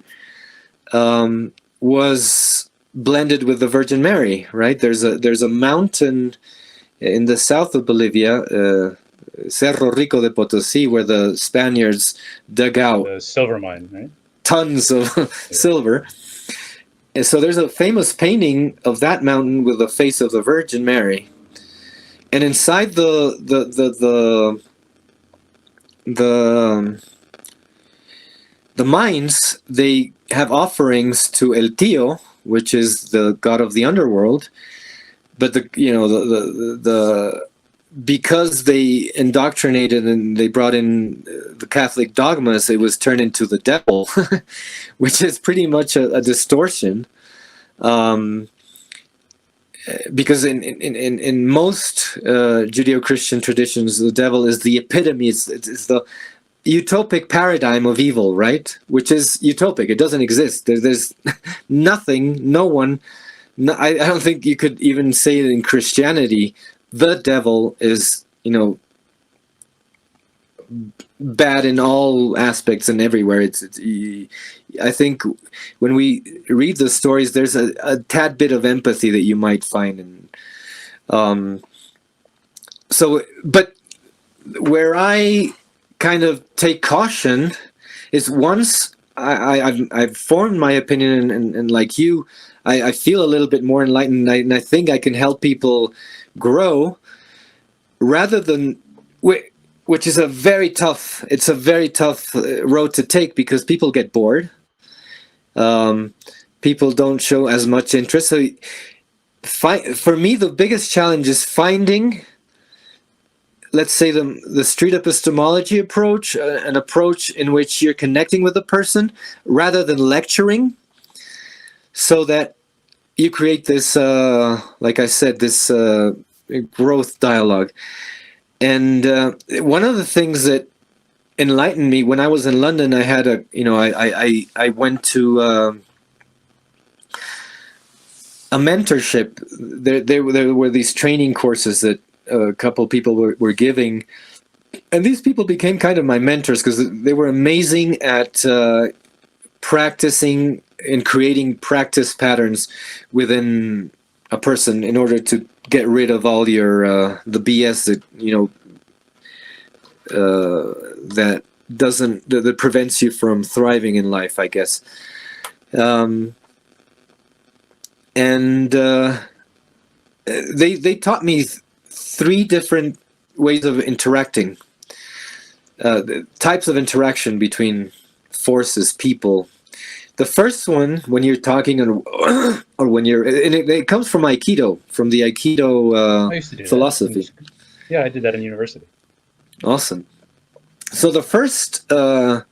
was blended with the Virgin Mary, right? There's a mountain in the south of Bolivia, Cerro Rico de Potosí, where the Spaniards dug out
The silver mine, right?
tons of silver. And so there's a famous painting of that mountain with the face of the Virgin Mary. And inside the mines, they have offerings to El Tío, which is the god of the underworld. But because they indoctrinated and they brought in the Catholic dogmas, it was turned into the devil, which is pretty much a distortion. Because in most Judeo-Christian traditions, the devil is the epitome, it's the utopic paradigm of evil, right? Which is utopic. It doesn't exist. There's nothing, no one. No, I don't think you could even say it in Christianity. The devil is, bad in all aspects and everywhere. I think when we read the stories, there's a tad bit of empathy that you might find. But where I kind of take caution is once I've formed my opinion and like you, I feel a little bit more enlightened, and I think I can help people grow, rather than which is a very tough road to take, because people get bored. People don't show as much interest. So for me, the biggest challenge is finding, let's say, the street epistemology approach, an approach in which you're connecting with the person rather than lecturing, so that you create this, like I said, this growth dialogue. And one of the things that enlightened me when I was in London, I had I went to a mentorship. There were these training courses that a couple people were giving, and these people became kind of my mentors because they were amazing at practicing and creating practice patterns within a person in order to get rid of all your the BS that prevents you from thriving in life, I guess. They taught me three different ways of interacting, types of interaction between forces, people. The first one, when you're talking, or when you're, and it comes from Aikido, from the Aikido
I used to do
philosophy.
that. Yeah, I did that in university.
Awesome. So the first type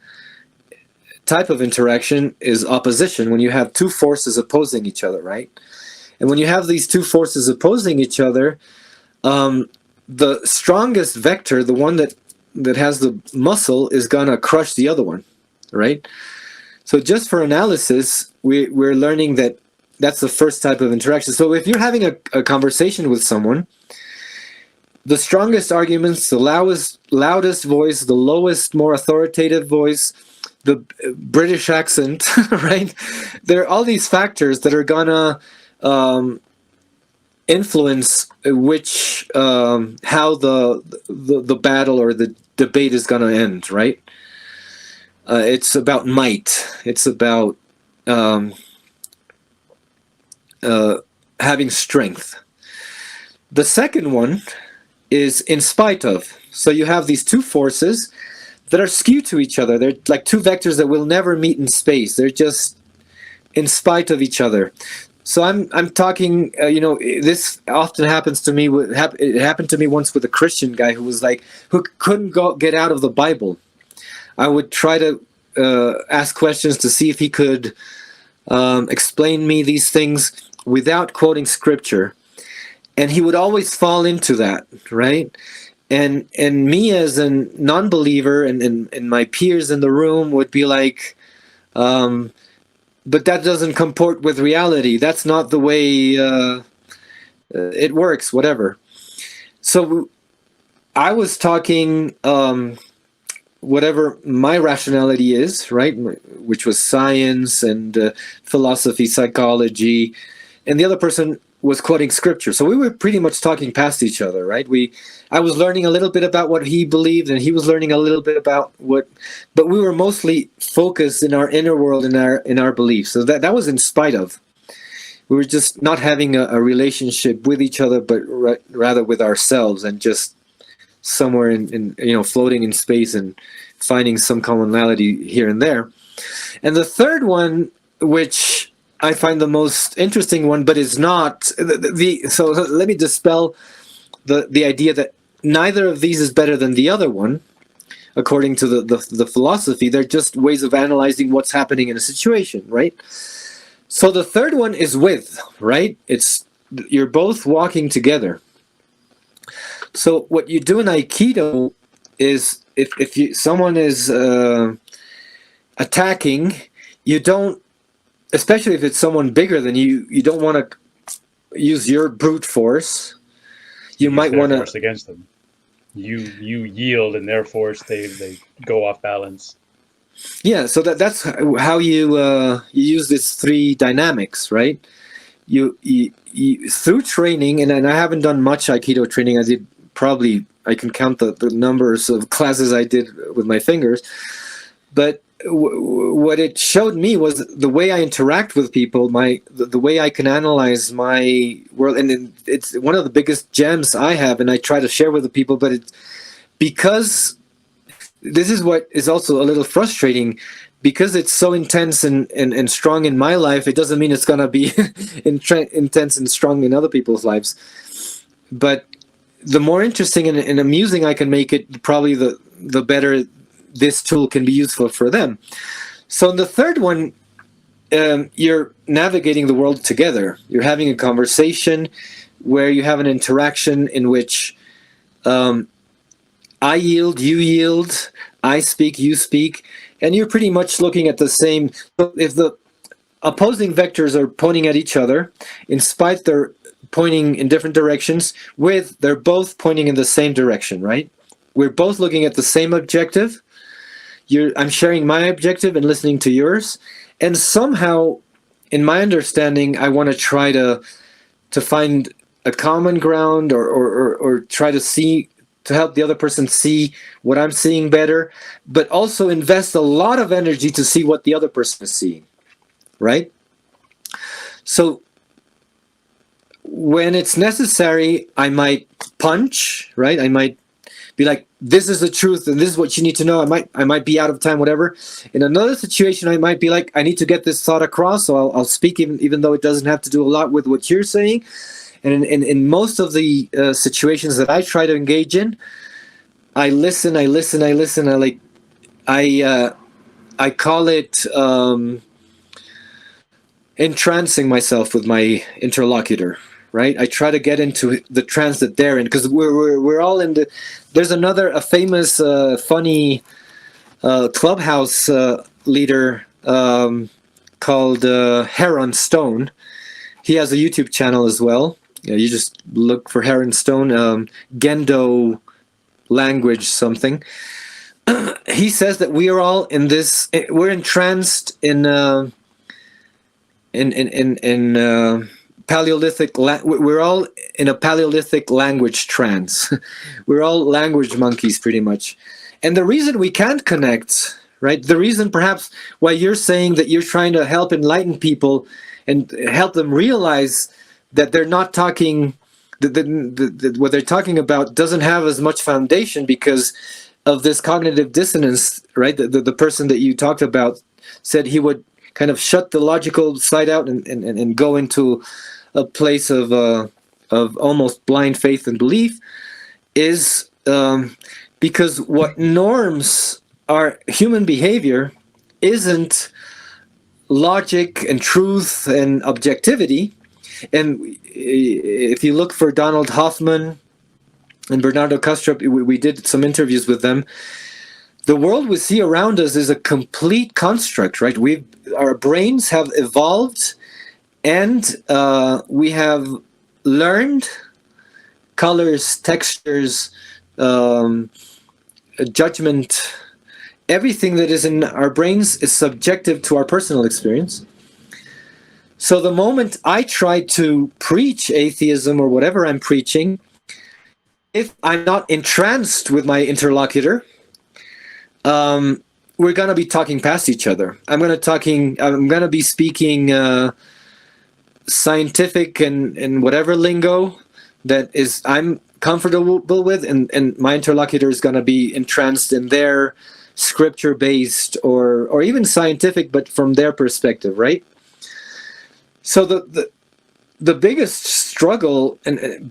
of interaction is opposition, when you have two forces opposing each other, right? And when you have these two forces opposing each other, the strongest vector, the one that has the muscle, is gonna crush the other one, right? So just for analysis, we're learning that that's the first type of interaction. So if you're having a conversation with someone, the strongest arguments, the loudest voice, the lowest, more authoritative voice, the British accent, right? There are all these factors that are gonna influence how the battle or the debate is gonna end, right? It's about might. It's about having strength. The second one is in spite of. So you have these two forces that are skewed to each other. They're like two vectors that will never meet in space. They're just in spite of each other. So I'm talking, this often happens to me. It happened to me once with a Christian guy who couldn't get out of the Bible. I would try to ask questions to see if he could explain me these things without quoting scripture. And he would always fall into that, right? And me as a non-believer and my peers in the room would be like, but that doesn't comport with reality. That's not the way it works, whatever. So I was talking whatever my rationality is, right, which was science and philosophy, psychology, and the other person was quoting scripture. So we were pretty much talking past each other, right? I was learning a little bit about what he believed, and he was learning a little bit about but we were mostly focused in our inner world, in our beliefs. So that was in spite of. We were just not having a relationship with each other, but rather with ourselves, and just somewhere in floating in space and finding some commonality here and there. And the third one, which I find the most interesting one, but is not so let me dispel the idea that neither of these is better than the other one. According to the philosophy, they're just ways of analyzing what's happening in a situation, right? So the third one is with, right? You're both walking together. So what you do in Aikido is if someone is attacking, you don't, especially if it's someone bigger than you don't want to use your brute force. You might want to
force against them. You yield, and their force they go off balance.
Yeah, so that's how you use these three dynamics, right? You through training, and I haven't done much Aikido training. I did probably, I can count the numbers of classes I did with my fingers, but what it showed me was the way I interact with people, the way I can analyze my world, and it's one of the biggest gems I have, and I try to share with the people. But it's because this is what is also a little frustrating, because it's so intense and strong in my life. It doesn't mean it's gonna be intense and strong in other people's lives. But the more interesting and amusing I can make it, probably the better this tool can be useful for them. So in the third one, you're navigating the world together. You're having a conversation where you have an interaction in which I yield, you yield, I speak, you speak, and you're pretty much looking at the same. If the opposing vectors are pointing at each other, in spite they're pointing in different directions, they're both pointing in the same direction, right? We're both looking at the same objective. I'm sharing my objective and listening to yours. And somehow, in my understanding, I want to try to find a common ground or try to help the other person see what I'm seeing better, but also invest a lot of energy to see what the other person is seeing, right? So when it's necessary, I might punch, right? I might be like, this is the truth and this is what you need to know. I might be out of time, whatever. In another situation, I might be like, I need to get this thought across, so I'll speak even though it doesn't have to do a lot with what you're saying. And in most of the situations that I try to engage in, I listen. I call it entrancing myself with my interlocutor, right? I try to get into the trance that they're in, because we're all in there's a famous funny clubhouse leader called Heron Stone. He has a YouTube channel as well. You just look for Heron Stone, Gendo language something. He says that we are all in this. We're entranced in Paleolithic. We're all in a Paleolithic language trance. We're all language monkeys, pretty much. And the reason we can't connect, right? The reason perhaps why you're saying that you're trying to help enlighten people and help them realize that they're not talking, that what they're talking about doesn't have as much foundation because of this cognitive dissonance, right? The person that you talked about said he would kind of shut the logical side out and go into a place of almost blind faith and belief, is because what norms are human behavior isn't logic and truth and objectivity. And if you look for Donald Hoffman and Bernardo Kastrup, we did some interviews with them. The world we see around us is a complete construct, right? Our brains have evolved, and we have learned colors, textures, judgment, everything that is in our brains is subjective to our personal experience. So the moment I try to preach atheism or whatever I'm preaching, if I'm not entranced with my interlocutor, we're going to be talking past each other. I'm going to be speaking scientific and whatever lingo that is I'm comfortable with, and my interlocutor is going to be entranced in their scripture-based or even scientific, but from their perspective, right? So the biggest struggle,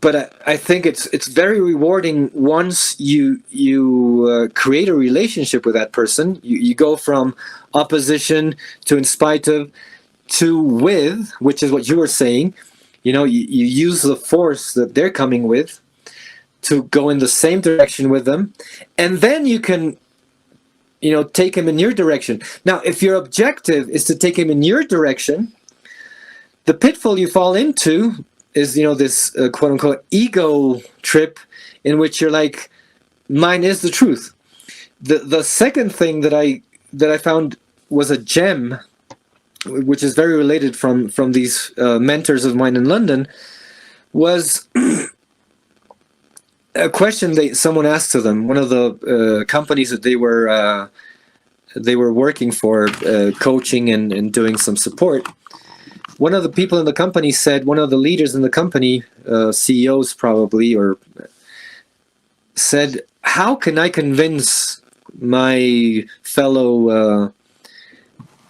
but I think it's very rewarding once you create a relationship with that person. You go from opposition to in spite of to with, which is what you were saying. You use the force that they're coming with to go in the same direction with them, and then you can take him in your direction. Now, if your objective is to take him in your direction, the pitfall you fall into is, this quote unquote ego trip in which you're like, mine is the truth. The second thing that I found was a gem, which is very related from these mentors of mine in London, was a question someone asked to them. One of the companies that they were working for, coaching and doing some support. One of the people in the company said, one of the leaders in the company, CEOs probably, said, how can I convince my fellow,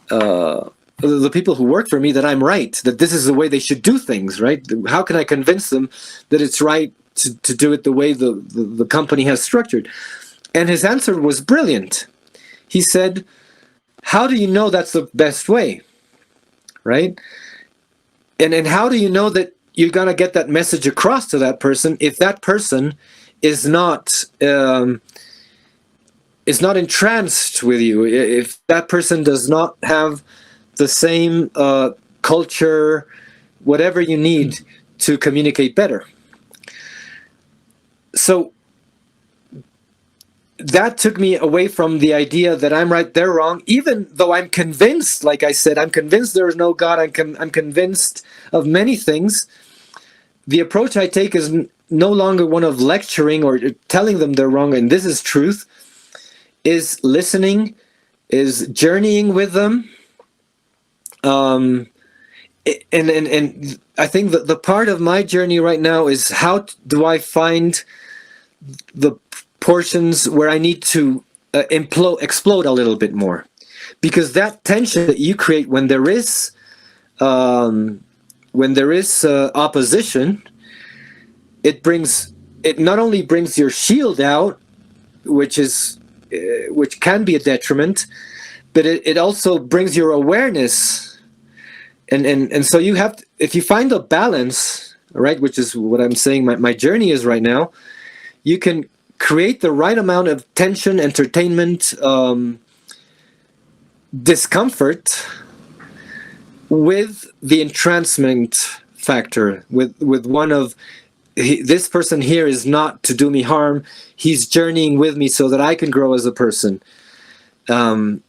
the people who work for me that I'm right, that this is the way they should do things, right? How can I convince them that it's right to do it the way the company has structured? And his answer was brilliant. He said, how do you know that's the best way, right? And how do you know that you're going to get that message across to that person if that person is not entranced with you, if that person does not have the same culture, whatever you need to communicate better? So that took me away from the idea that I'm right, they're wrong, even though I'm convinced, like I said, I'm convinced there is no God, I'm convinced of many things. The approach I take is no longer one of lecturing or telling them they're wrong and this is truth, is listening, is journeying with them. And I think that the part of my journey right now is how do I find the portions where I need to explode a little bit more, because that tension that you create when there is opposition, it not only brings your shield out, which can be a detriment, but it also brings your awareness, and so you have to, if you find a balance, right, which is what I'm saying my journey is right now, you can create the right amount of tension, entertainment, discomfort with the entrancement factor, with one of this person here is not to do me harm, he's journeying with me so that I can grow as a person. And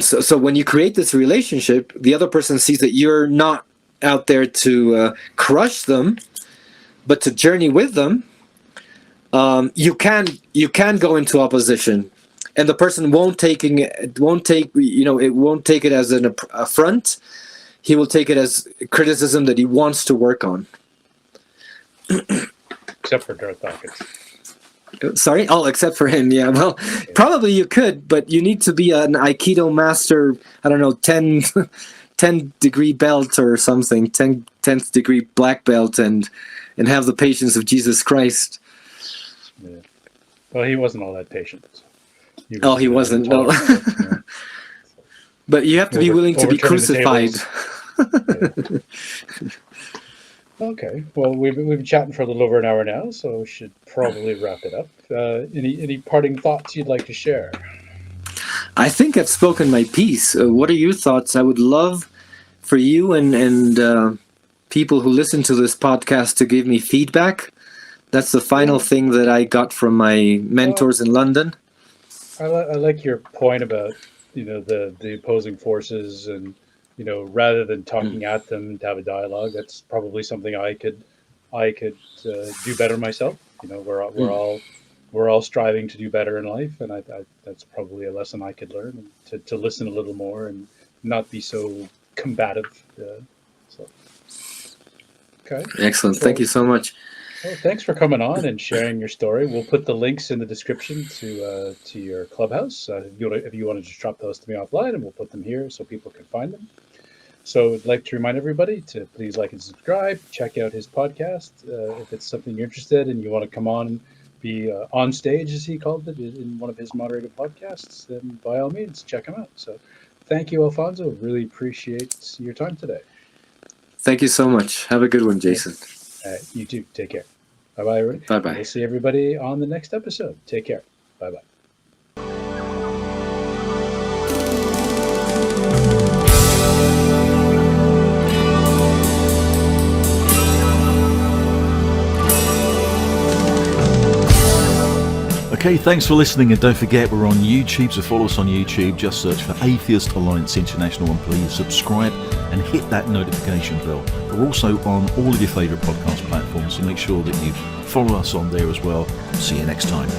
so when you create this relationship, the other person sees that you're not out there to crush them, but to journey with them. You can go into opposition, and the person won't take it as an affront. He will take it as criticism that he wants to work on.
Except for Darth Hawkins.
Sorry? Oh, except for him, yeah. Well, probably you could, but you need to be an Aikido master, I don't know, 10-degree belt or something, 10th degree black belt, and have the patience of Jesus Christ.
Yeah. Well, he wasn't all that patient.
He wasn't. No.
Yeah.
But you have to be willing to be crucified.
Okay. Well, we've been chatting for a little over an hour now, so we should probably wrap it up. Any parting thoughts you'd like to share?
I think I've spoken my piece. What are your thoughts? I would love for you and people who listen to this podcast to give me feedback. That's the final thing that I got from my mentors in London.
I like your point about, the opposing forces, and, rather than talking at them to have a dialogue. That's probably something I could do better myself. We're all striving to do better in life, and I that's probably a lesson I could learn, to listen a little more and not be so combative. So, okay.
Excellent. Thank you so much.
Well, thanks for coming on and sharing your story. We'll put the links in the description to your clubhouse. If you want to just drop those to me offline, and we'll put them here so people can find them. So I'd like to remind everybody to please like and subscribe. Check out his podcast. If it's something you're interested in, you want to come on and be on stage, as he called it, in one of his moderated podcasts, then by all means, check him out. So thank you, Alfonso. Really appreciate your time today.
Thank you so much. Have a good one, Jason.
You too. Take care. Bye-bye, everybody.
Bye-bye.
We'll see everybody on the next episode. Take care. Bye-bye.
Okay, thanks for listening, and don't forget we're on YouTube, so follow us on YouTube. Just search for Atheist Alliance International, and please subscribe and hit that notification bell. We're also on all of your favourite podcast platforms, so make sure that you follow us on there as well. See you next time.